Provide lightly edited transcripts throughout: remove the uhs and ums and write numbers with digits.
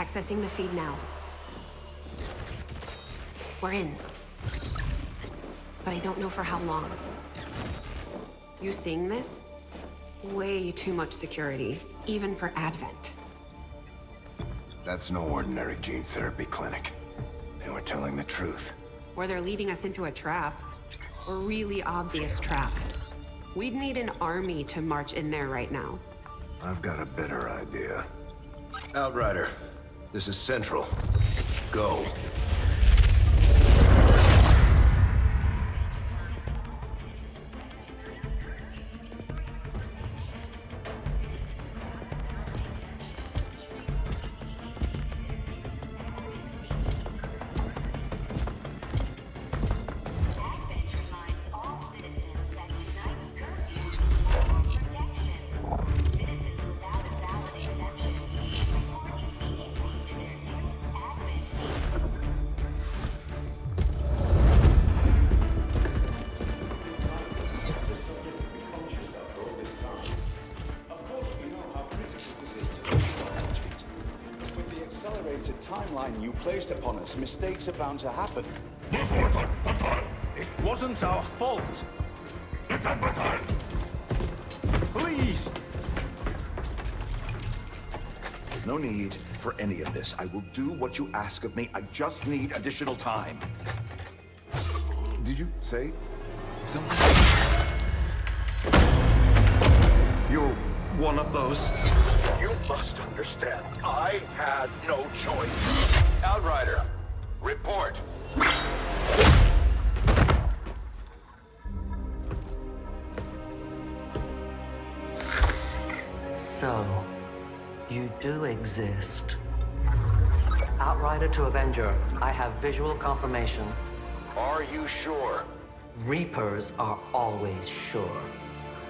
Accessing the feed now. We're in. But I don't know for how long. You seeing this? Way too much security, even for Advent. That's no ordinary gene therapy clinic. They were telling the truth. Or they're leading us into a trap. A really obvious trap. We'd need an army to march in there right now. I've got a better idea. Outrider, this is Central. Go. Timeline you placed upon us, mistakes are bound to happen. It wasn't our fault. Please! There's no need for any of this. I will do what you ask of me. I just need additional time. Did you say something? You're one of those. You must understand, I had no choice. Outrider, report. So, you do exist. Outrider to Avenger, I have visual confirmation. Are you sure? Reapers are always sure.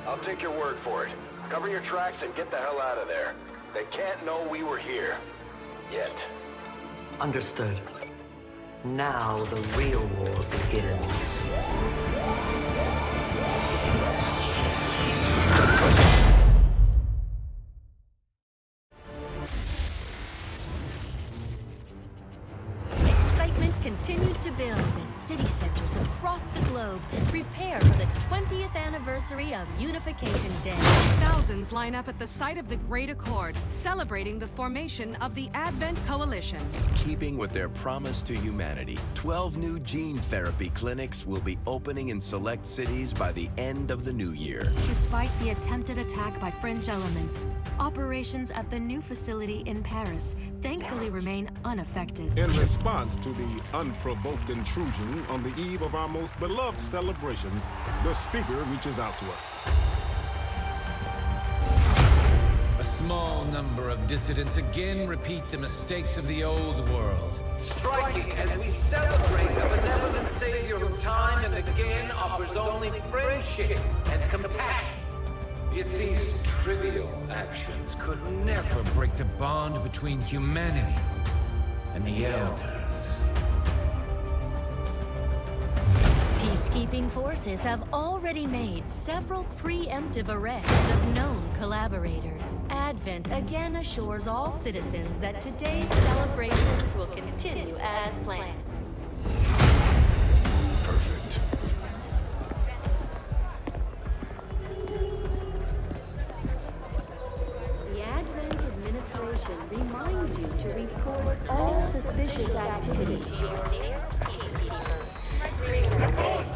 I'll take your word for it. Cover your tracks and get the hell out of there. They can't know we were here. Yet. Understood. Now the real war begins. Excitement continues to build as city centers across the globe prepare for the 20th anniversary of Unification Day. Thousands line up at the site of the Great Accord, celebrating the formation of the Advent Coalition. Keeping with their promise to humanity, 12 new gene therapy clinics will be opening in select cities by the end of the new year. Despite the attempted attack by fringe elements, operations at the new facility in Paris thankfully remain unaffected. In response to the unprovoked intrusion on the eve of our most beloved celebration, the speaker reaches out to us. A small number of dissidents again repeat the mistakes of the old world. Striking as we celebrate a benevolent savior who time and again offers only friendship and compassion. Yet these trivial actions could never break the bond between humanity and the Elders. Peacekeeping forces have already made several preemptive arrests of known collaborators. Advent again assures all citizens that today's celebrations will continue as planned. Perfect. The Advent administration reminds you to report all suspicious activity to your nearest peacekeeper.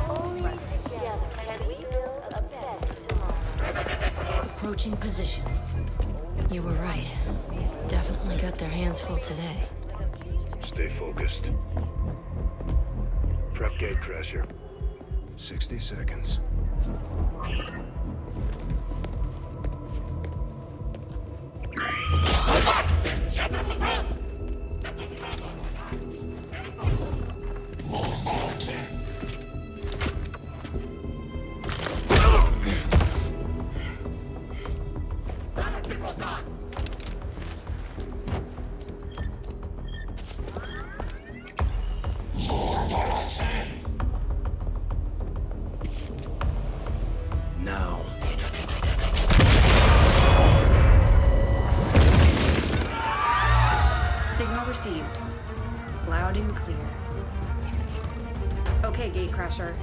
Only together can we build a better tomorrow. Approaching position. You were right. They've definitely got their hands full today. Stay focused. Prep gate crasher. 60 seconds. Now. Signal Loud and clear. Okay, Gatecrasher.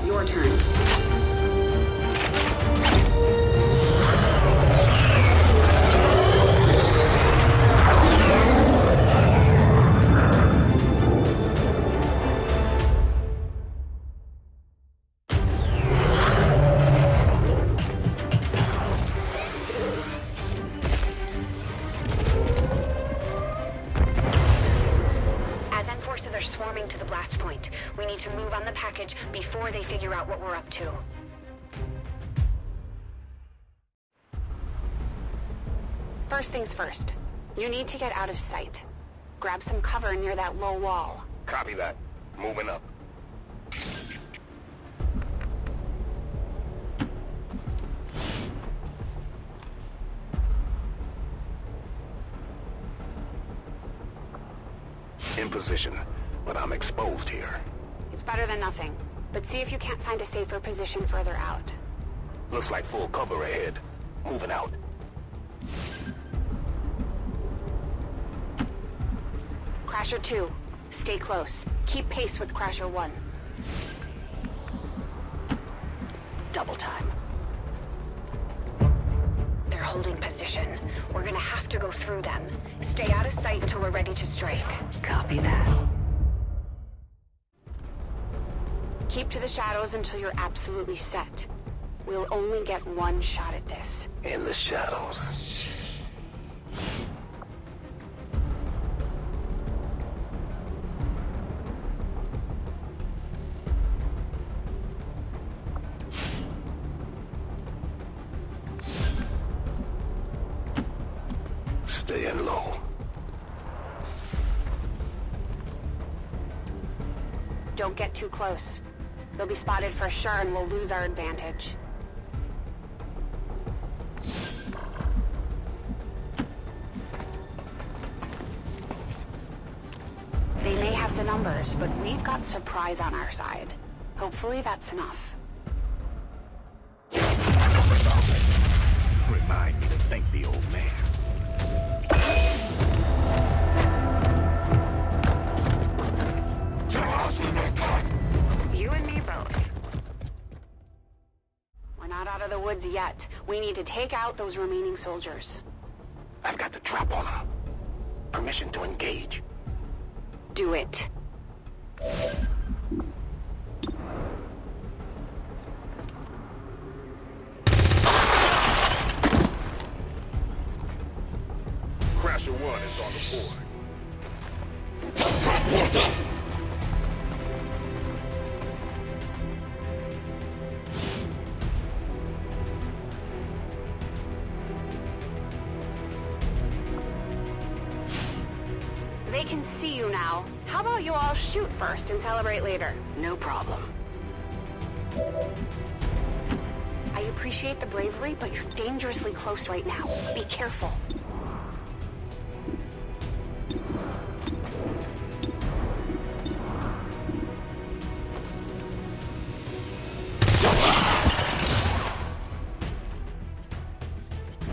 Your turn. Forces are swarming to the blast point. We need to move on the package before they figure out what we're up to. First things first. You need to get out of sight. Grab some cover near that low wall. Copy that. Moving up. In position, but I'm exposed here. It's better than nothing, but see if you can't find a safer position further out. Looks like full cover ahead. Moving out. Crasher 2, stay close. Keep pace with Crasher 1. Double time. They're holding position. We're gonna have to go through them. Stay out of sight until we're ready to strike. Copy that. Keep to the shadows until you're absolutely set. We'll only get one shot at this. In the shadows. Staying low. Don't get too close. They'll be spotted for sure and we'll lose our advantage. They may have the numbers, but we've got surprise on our side. Hopefully that's enough. Remind me to thank the old man. You and me both. We're not out of the woods yet. We need to take out those remaining soldiers. I've got the trap on them. Permission to engage. Do it. Crasher 1 is on the board. They can see you now. How about you all shoot first and celebrate later? No problem. I appreciate the bravery, but you're dangerously close right now. Be careful.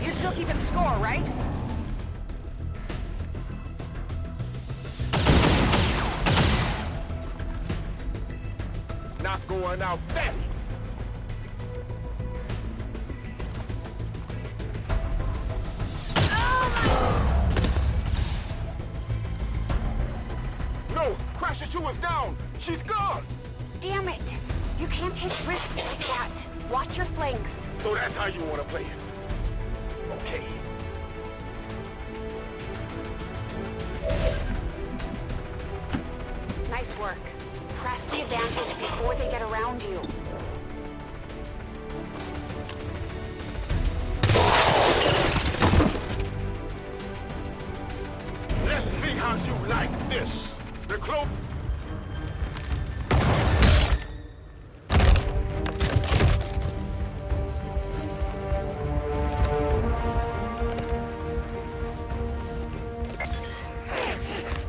You're still keeping score, right? Not going out fast. No! Crasher 2 is down! She's gone! Damn it! You can't take risks like that. Watch your flanks. So that's how you want to play it. Okay. Nice work. Press the advantage before they get around you. Let's see how you like this. The cloak.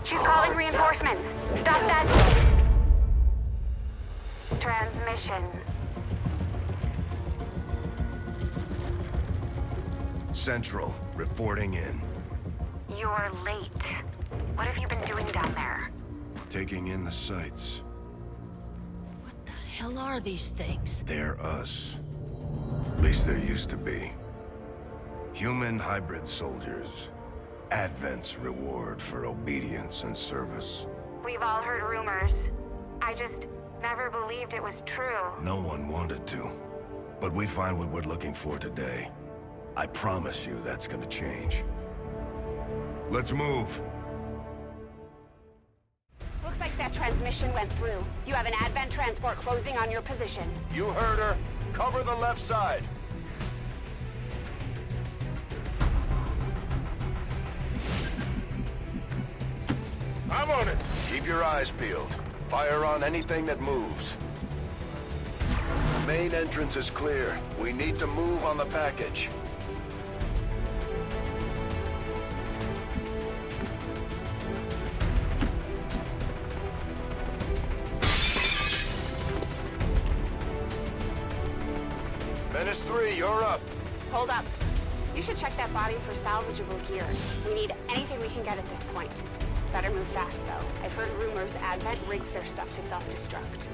She's calling reinforcements. Stop that. Transmission. Central, reporting in. You're late. What have you been doing down there? taking in the sights. What the hell are these things? They're us. At least there used to be. Human hybrid soldiers. Advent's reward for obedience and service. We've all heard rumors. I just never believed it was true. No one wanted to. But we find what we're looking for today. I promise you that's gonna change. Let's move. Looks like that transmission went through. You have an Advent transport closing on your position. You heard her. Cover the left side. I'm on it. Keep your eyes peeled. Fire on anything that moves. Main entrance is clear. We need to move on the package. Menace 3, you're up. Hold up. You should check that body for salvageable gear. We need anything we can get at this point. Better move fast, though. I've heard rumors Advent rigs their stuff to self-destruct.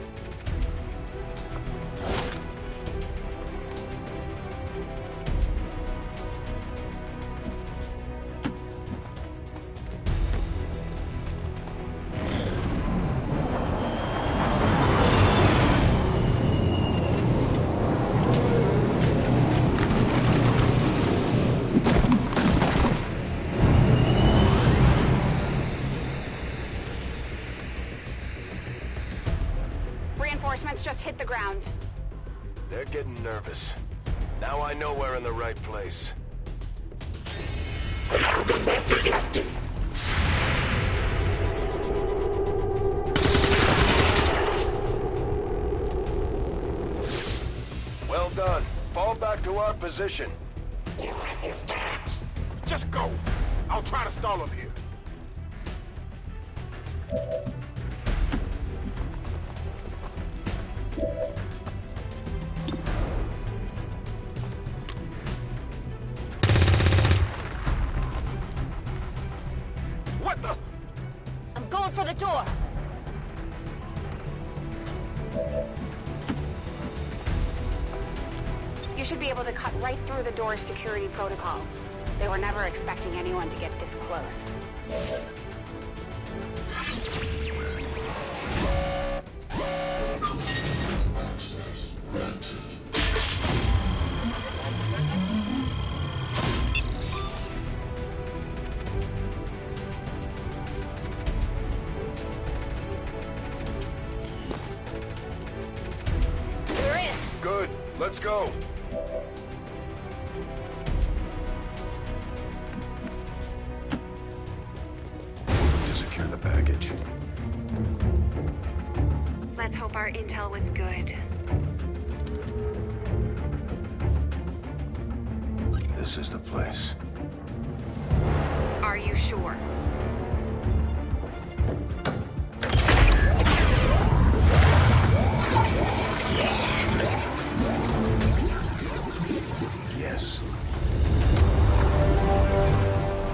Reinforcements just hit the ground. They're getting nervous. Now I know we're in the right place. Well done. Fall back to our position. Just go. I'll try to stall him here. What the? I'm going for the door. You should be able to cut right through the door's security protocols. They were never expecting anyone to get this close. Access granted. We're in. Good. Let's go. To secure the package. Let's hope our intel was good. This is the place. Are you sure? Yes.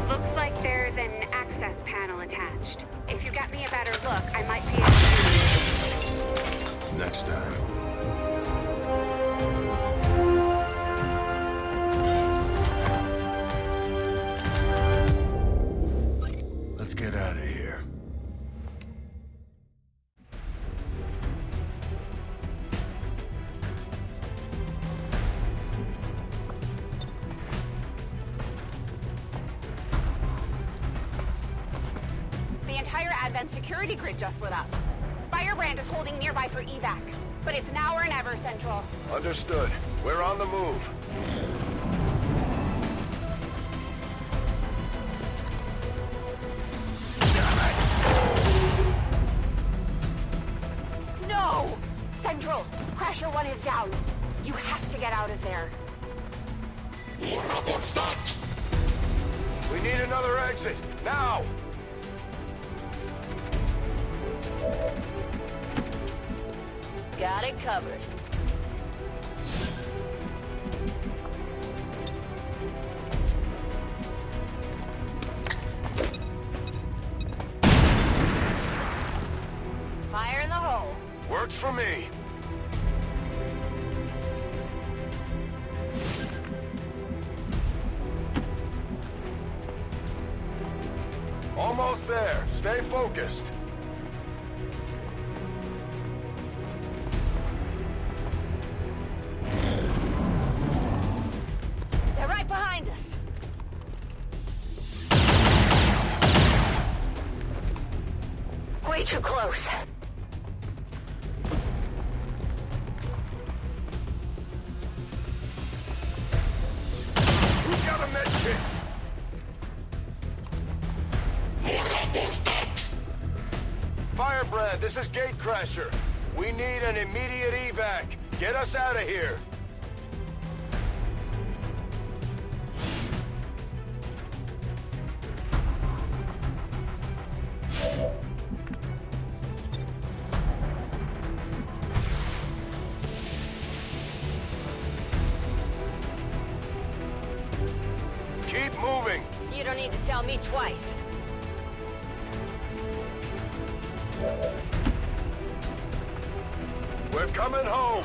Looks like there's an access panel attached. If you get me a better look, I might be able to... Next time. Let's get out of here. The entire Advent security grid just lit up. Firebrand is holding nearby for evac, but it's now or never, Central. Understood. We're on the move. No! Central, Crasher 1 is down. You have to get out of there. We need another exit. Now! Got it covered. me! Almost there. Stay focused. They're right behind us. Way too close. Who's got a med kit? Firebrand, this is Gatecrasher. We need an immediate evac. Get us out of here. Keep moving. You don't need to tell me twice. We're coming home.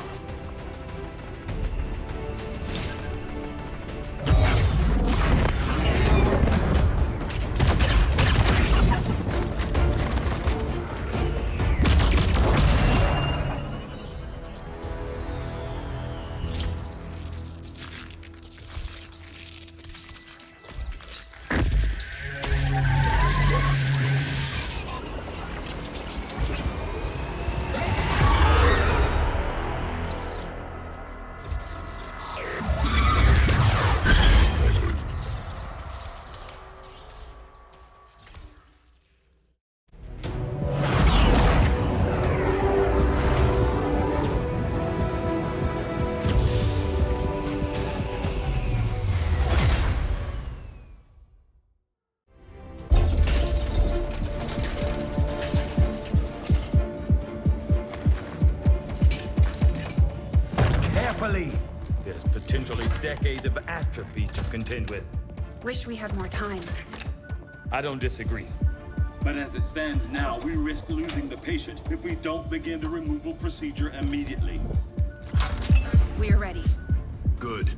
There's potentially decades of atrophy to contend with. Wish we had more time. I don't disagree. But as it stands now, we risk losing the patient if we don't begin the removal procedure immediately. We're ready. Good.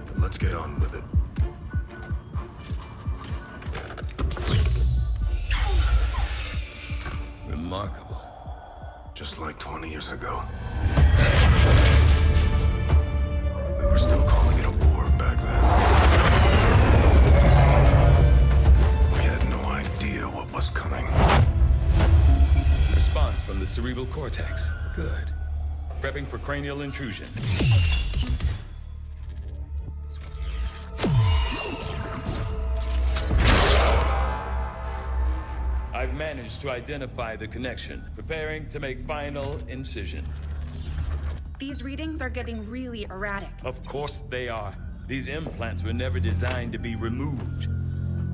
Then let's get on with it. Remarkable. Just like 20 years ago. We were still calling it a war back then. We had no idea what was coming. Response from the cerebral cortex. Good. Prepping for cranial intrusion. I've managed to identify the connection, preparing to make final incision. These readings are getting really erratic. Of course they are. These implants were never designed to be removed.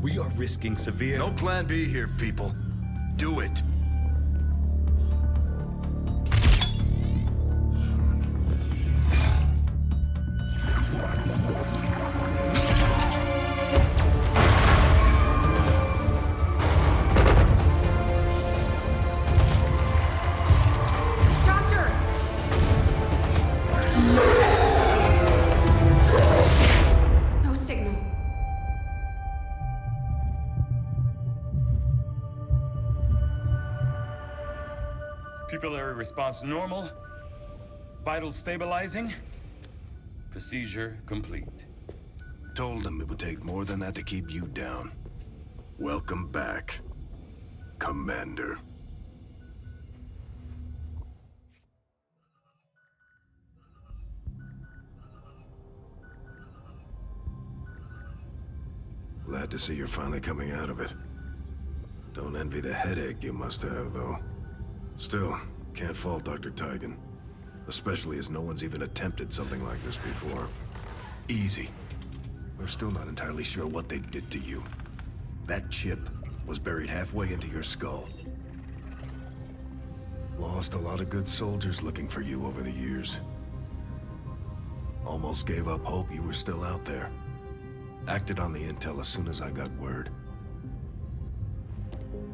We are risking severe... No plan B here, people. Do it. Pupillary response normal. Vital stabilizing. Procedure complete. Told them it would take more than that to keep you down. Welcome back, Commander. Glad to see you're finally coming out of it. Don't envy the headache you must have, though. Still, can't fault Dr. Tigan. Especially as no one's even attempted something like this before. Easy. We're still not entirely sure what they did to you. That chip was buried halfway into your skull. Lost a lot of good soldiers looking for you over the years. Almost gave up hope you were still out there. Acted on the intel as soon as I got word.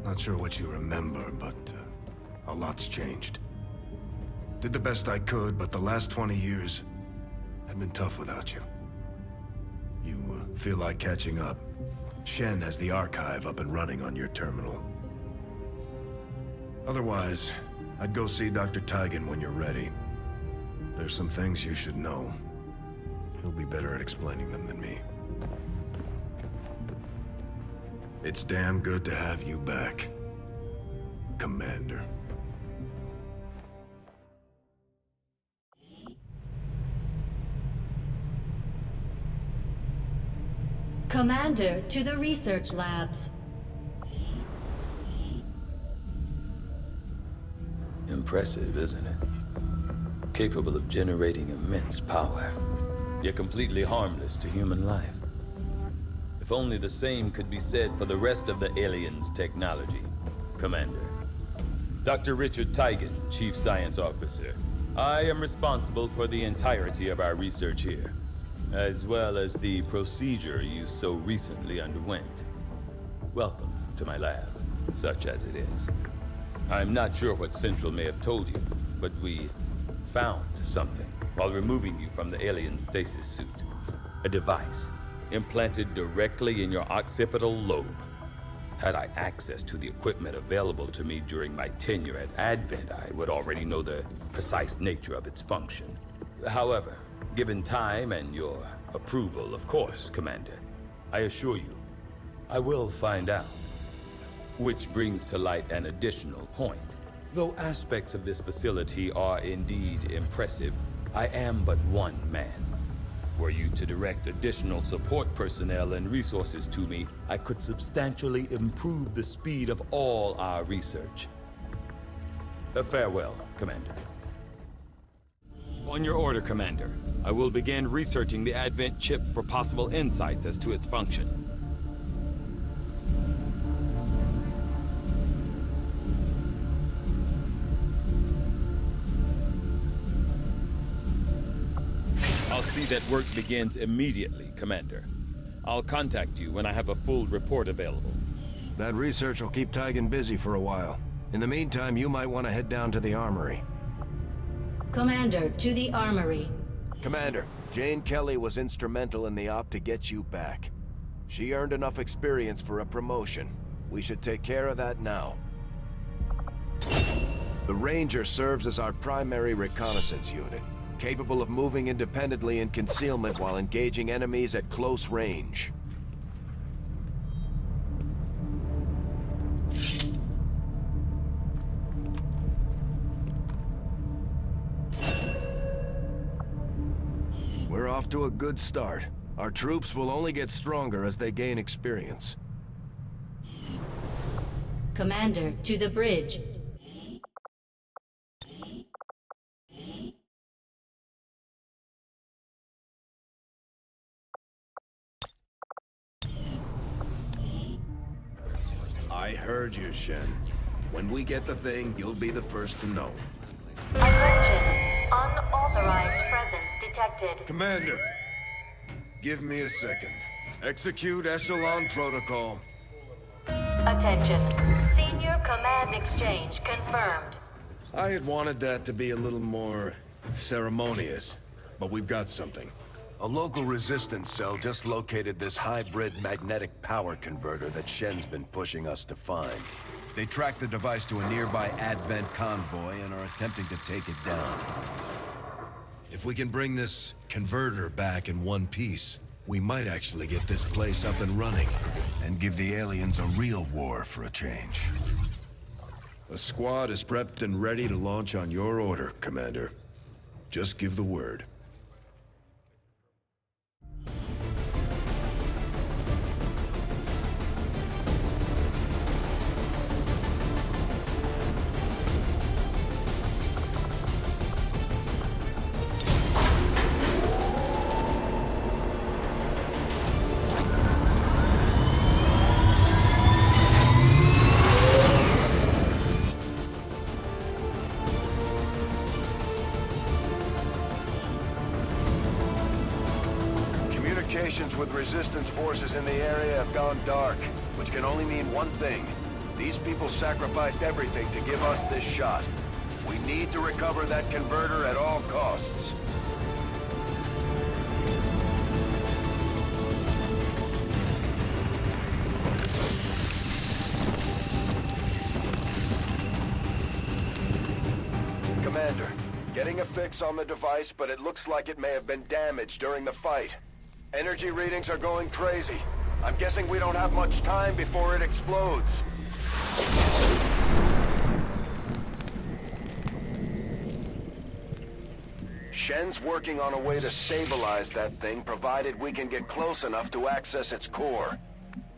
Not sure what you remember, but a lot's changed. Did the best I could, but the last 20 years have been tough without you. You feel like catching up? Shen has the archive up and running on your terminal. Otherwise, I'd go see Dr. Tigan when you're ready. There's some things you should know. He'll be better at explaining them than me. It's damn good to have you back, Commander. Commander, to the research labs. Impressive, isn't it? Capable of generating immense power, yet completely harmless to human life. If only the same could be said for the rest of the aliens' technology, Commander. Dr. Richard Tigan, Chief Science Officer. I am responsible for the entirety of our research here, as well as the procedure you so recently underwent. Welcome to my lab, such as it is. I'm not sure what Central may have told you, but we found something while removing you from the alien stasis suit. A device implanted directly in your occipital lobe. Had I access to the equipment available to me during my tenure at Advent, I would already know the precise nature of its function. However, given time and your approval, of course, Commander, I assure you, I will find out. Which brings to light an additional point. Though aspects of this facility are indeed impressive, I am but one man. Were you to direct additional support personnel and resources to me, I could substantially improve the speed of all our research. Farewell, Commander. On your order, Commander. I will begin researching the Advent chip for possible insights as to its function. I'll see that work begins immediately, Commander. I'll contact you when I have a full report available. That research will keep Tigan busy for a while. In the meantime, you might want to head down to the armory. Commander, to the armory. Commander, Jane Kelly was instrumental in the op to get you back. She earned enough experience for a promotion. We should take care of that now. The Ranger serves as our primary reconnaissance unit, capable of moving independently in concealment while engaging enemies at close range. We're off to a good start. Our troops will only get stronger as they gain experience. Commander, to the bridge. I heard you, Shen. When we get the thing, you'll be the first to know. Attention! Unauthorized presence detected. Commander, give me a second. Execute Echelon Protocol. Attention. Senior Command Exchange confirmed. I had wanted that to be a little more ceremonious, but we've got something. A local resistance cell just located this hybrid magnetic power converter that Shen's been pushing us to find. They tracked the device to a nearby Advent convoy and are attempting to take it down. If we can bring this converter back in one piece, we might actually get this place up and running and give the aliens a real war for a change. The squad is prepped and ready to launch on your order, Commander. Just give the word. Communications with resistance forces in the area have gone dark, which can only mean one thing. These people sacrificed everything to give us this shot. We need to recover that converter at all costs. Commander, getting a fix on the device, but it looks like it may have been damaged during the fight. Energy readings are going crazy. I'm guessing we don't have much time before it explodes. Shen's working on a way to stabilize that thing, provided we can get close enough to access its core.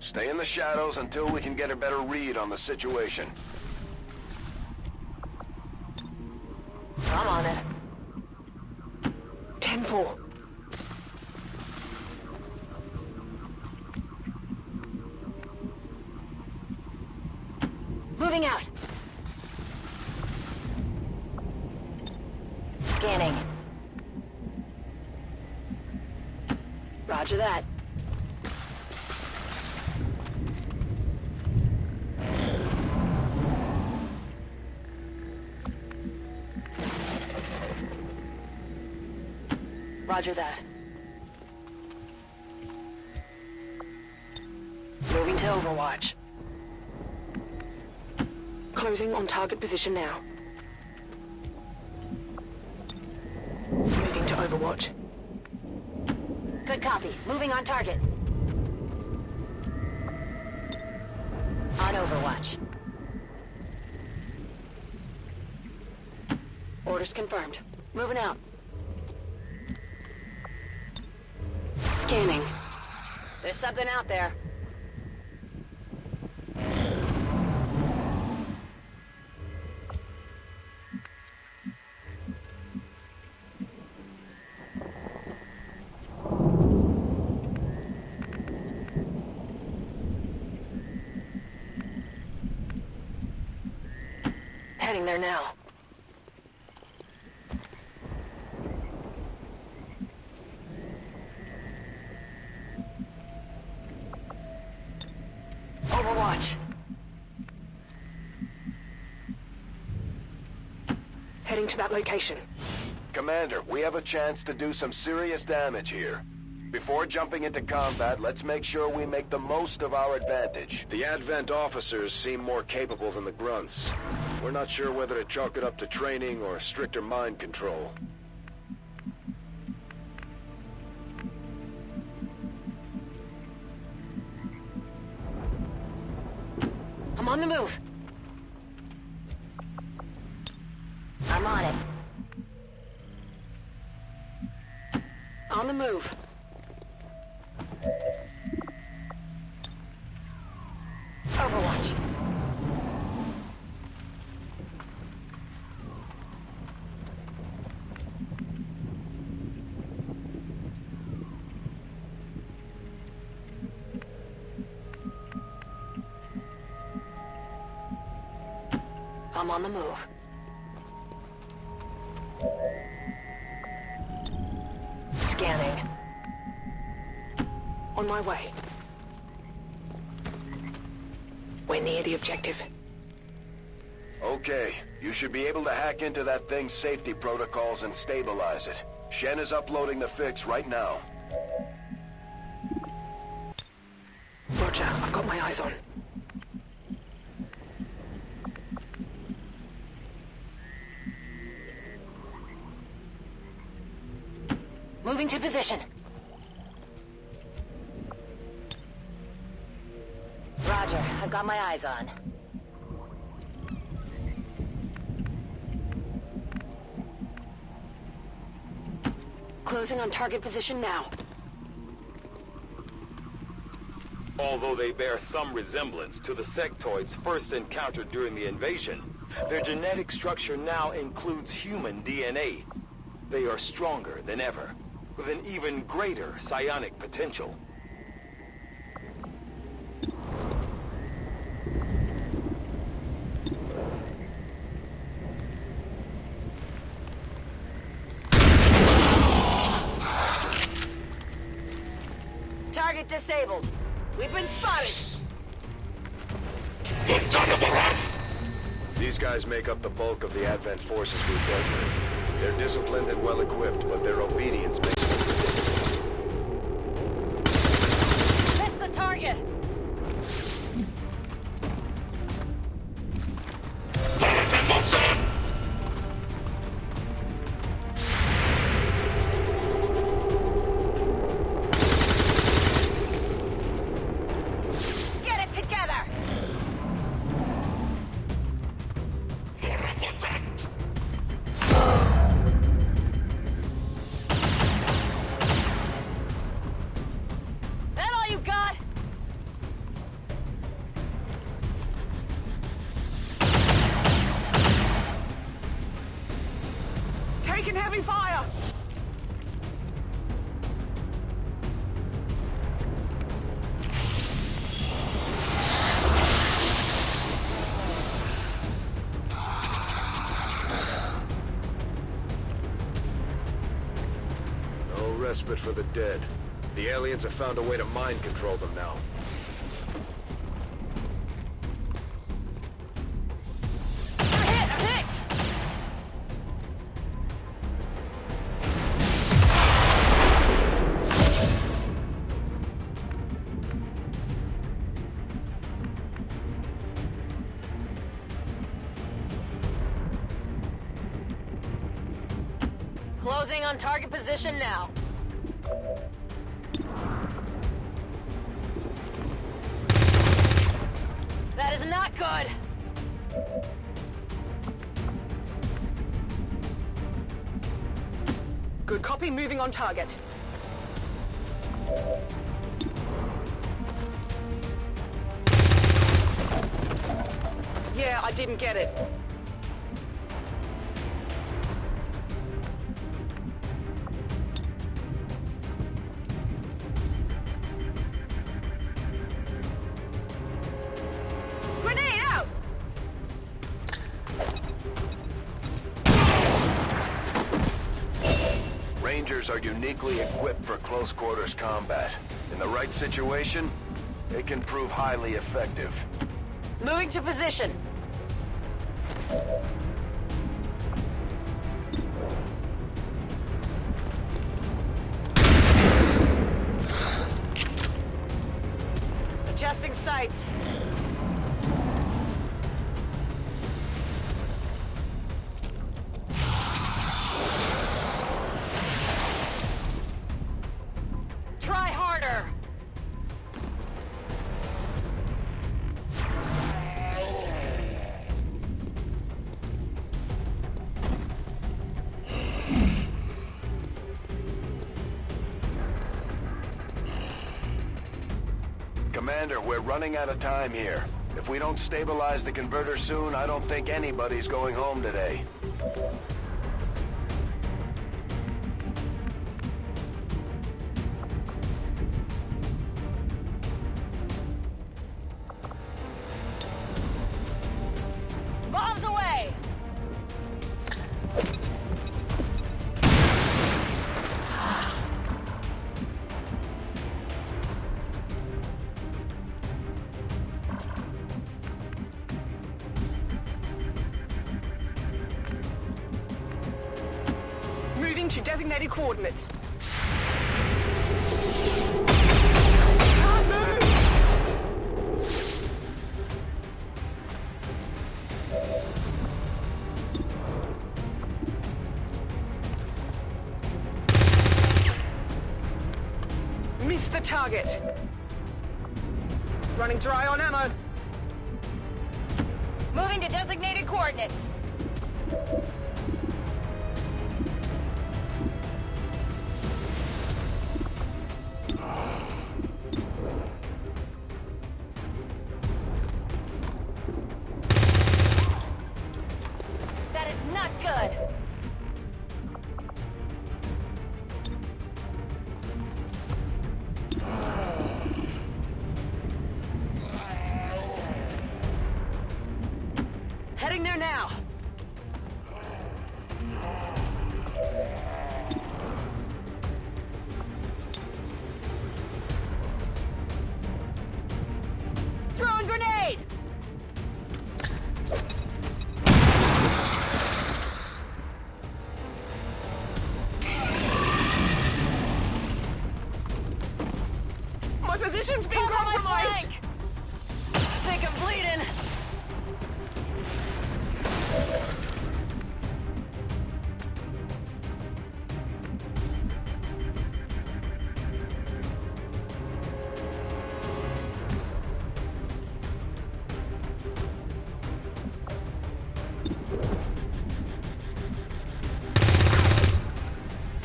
Stay in the shadows until we can get a better read on the situation. I'm on it. 10-4. Moving out. Scanning. Roger that. Roger that. Moving to Overwatch. Closing on target position now. Moving to Overwatch. Good copy. Moving on target. On Overwatch. Orders confirmed. Moving out. Scanning. There's something out there. Heading there now. Overwatch. Heading to that location. Commander, we have a chance to do some serious damage here. Before jumping into combat, let's make sure we make the most of our advantage. The Advent officers seem more capable than the grunts. We're not sure whether to chalk it up to training or stricter mind control. I'm on the move. I'm on it. On the move. Overwatch. I'm on the move. Scanning. On my way. We're near the objective. Okay, you should be able to hack into that thing's safety protocols and stabilize it. Shen is uploading the fix right now. Roger, I've got my eyes on. Moving to position. Roger, I've got my eyes on. Closing on target position now. Although they bear some resemblance to the sectoids first encountered during the invasion, their genetic structure now includes human DNA. They are stronger than ever, with an even greater psionic potential. Target disabled. We've been spotted. These guys make up the bulk of the Advent forces we've dealt with. They're disciplined and well-equipped, but their obedience makes them predictable. That's the target! Taking heavy fire! No respite for the dead. The aliens have found a way to mind control them now. Closing on target position now. That is not good. Good copy, moving on target. Yeah, I didn't get it. Grenade out! Rangers are uniquely equipped for close quarters combat. In the right situation, they can prove highly effective. Moving to position. Adjusting sights. Try harder. Commander, we're running out of time here. If we don't stabilize the converter soon, I don't think anybody's going home today. Bombs away! Moving to designated coordinates. Missed the target. Running dry on ammo. Moving to designated coordinates. That is not good. Heading there now. Position's being compromised! I think I'm bleeding.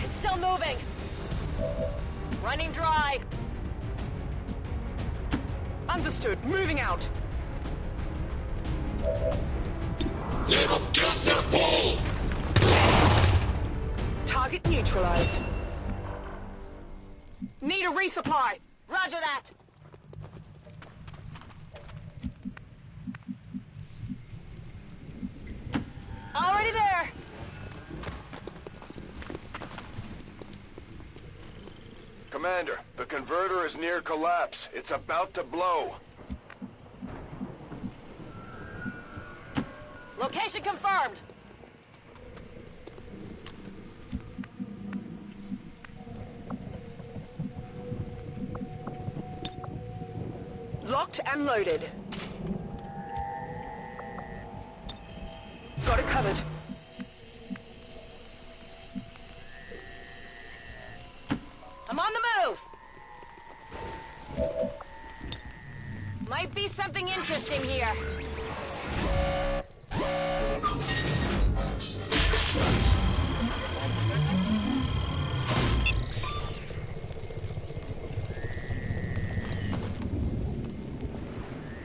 It's still moving. Running dry. Understood. Moving out. Target neutralized. Need a resupply. Roger that. Already there. Commander, the converter is near collapse. It's about to blow. Location confirmed. Locked and loaded. Got it covered. I'm on the move. Might be something interesting here.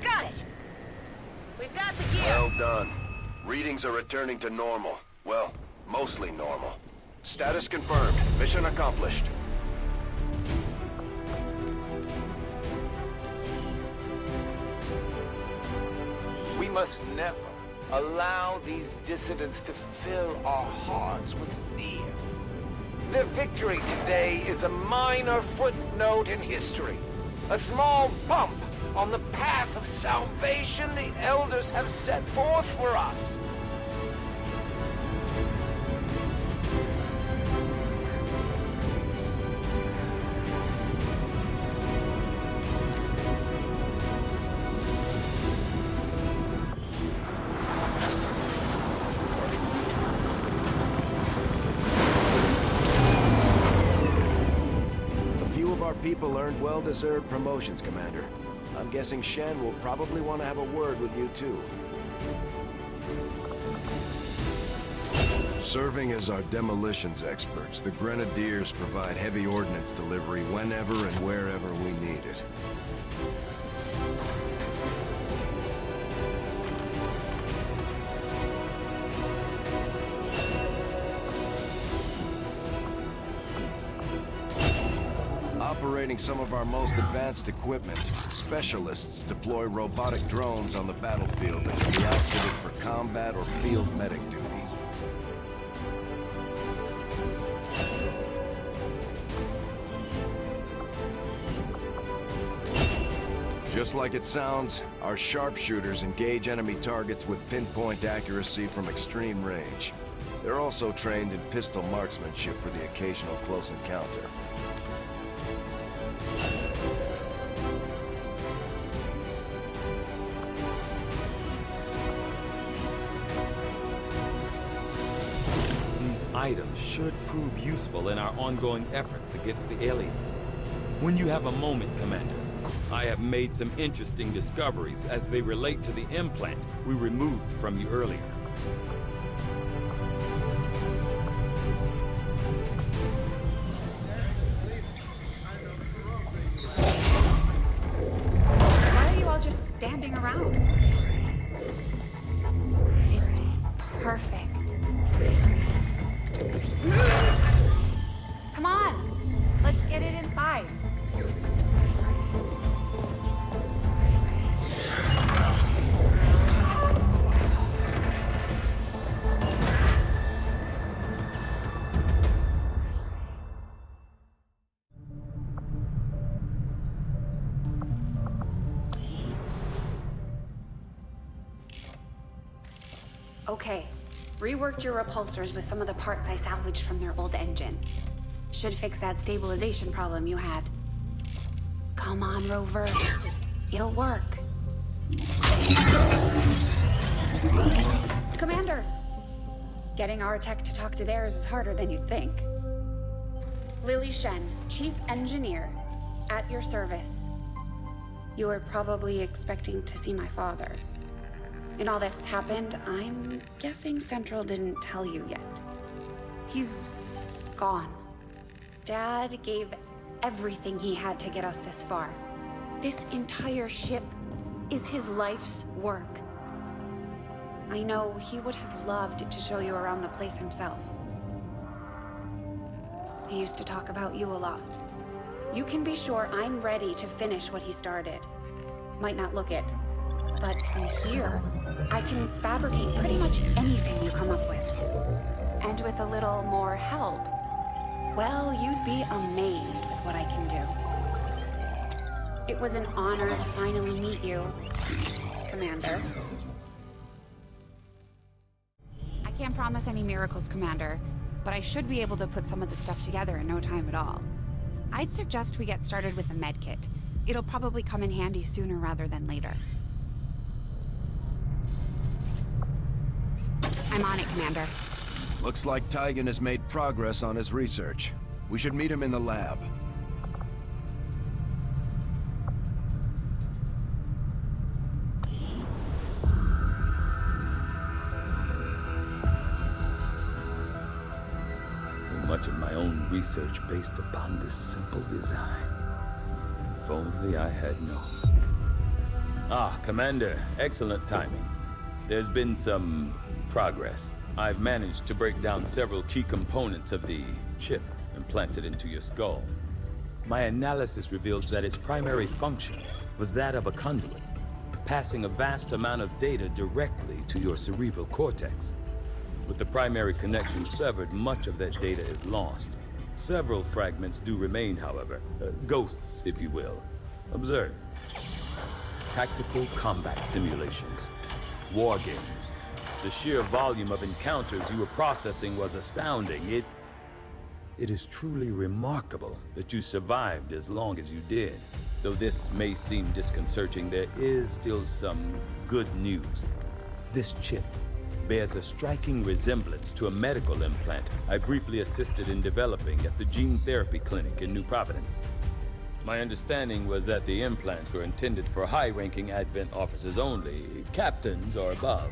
Got it. We've got the gear. Well done. Readings are returning to normal. Well, mostly normal. Status confirmed. Mission accomplished. We must never allow these dissidents to fill our hearts with fear. Their victory today is a minor footnote in history. A small bump on the path of salvation the elders have set forth for us. People earned well-deserved promotions, Commander. I'm guessing Shen will probably want to have a word with you, too. Serving as our demolitions experts, the Grenadiers provide heavy ordnance delivery whenever and wherever we need it. Operating some of our most advanced equipment, specialists deploy robotic drones on the battlefield that can be outfitted for combat or field medic duty. Just like it sounds, our sharpshooters engage enemy targets with pinpoint accuracy from extreme range. They're also trained in pistol marksmanship for the occasional close encounter. Items should prove useful in our ongoing efforts against the aliens. When you have a moment, Commander, I have made some interesting discoveries as they relate to the implant we removed from you earlier. Why are you all just standing around? It's perfect. Come on, let's get it inside. Okay, reworked your repulsors with some of the parts I salvaged from their old engine. Should fix that stabilization problem you had. Come on, Rover. It'll work. Commander! Getting our tech to talk to theirs is harder than you'd think. Lily Shen, Chief Engineer, at your service. You were probably expecting to see my father. In all that's happened, I'm guessing Central didn't tell you yet. He's gone. Dad gave everything he had to get us this far. This entire ship is his life's work. I know he would have loved to show you around the place himself. He used to talk about you a lot. You can be sure I'm ready to finish what he started. Might not look it, but from here, I can fabricate pretty much anything you come up with. And with a little more help, well, you'd be amazed with what I can do. It was an honor to finally meet you, Commander. I can't promise any miracles, Commander, but I should be able to put some of the stuff together in no time at all. I'd suggest we get started with a med kit. It'll probably come in handy sooner rather than later. I'm on it, Commander. Looks like Tigan has made progress on his research. We should meet him in the lab. So much of my own research based upon this simple design. If only I had known. Ah, Commander, excellent timing. There's been some progress. I've managed to break down several key components of the chip implanted into your skull. My analysis reveals that its primary function was that of a conduit, passing a vast amount of data directly to your cerebral cortex. With the primary connection severed, much of that data is lost. Several fragments do remain, however. Ghosts, if you will. Observe. Tactical combat simulations. War games. The sheer volume of encounters you were processing was astounding. It is truly remarkable that you survived as long as you did. Though this may seem disconcerting, there is still some good news. This chip bears a striking resemblance to a medical implant I briefly assisted in developing at the gene therapy clinic in New Providence. My understanding was that the implants were intended for high-ranking Advent officers only, captains or above.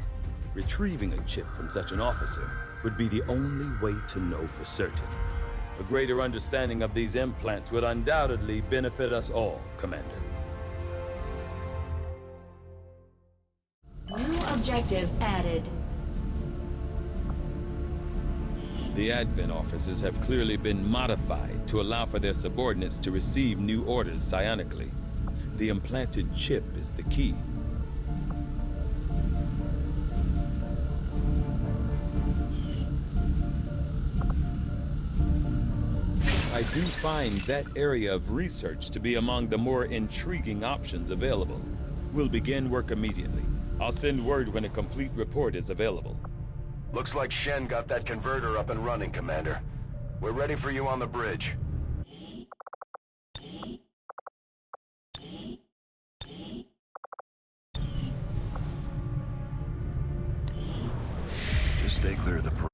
Retrieving a chip from such an officer would be the only way to know for certain. A greater understanding of these implants would undoubtedly benefit us all, Commander. New objective added. The Advent officers have clearly been modified to allow for their subordinates to receive new orders psionically. The implanted chip is the key. I do find that area of research to be among the more intriguing options available. We'll begin work immediately. I'll send word when a complete report is available. Looks like Shen got that converter up and running, Commander. We're ready for you on the bridge. Just stay clear of the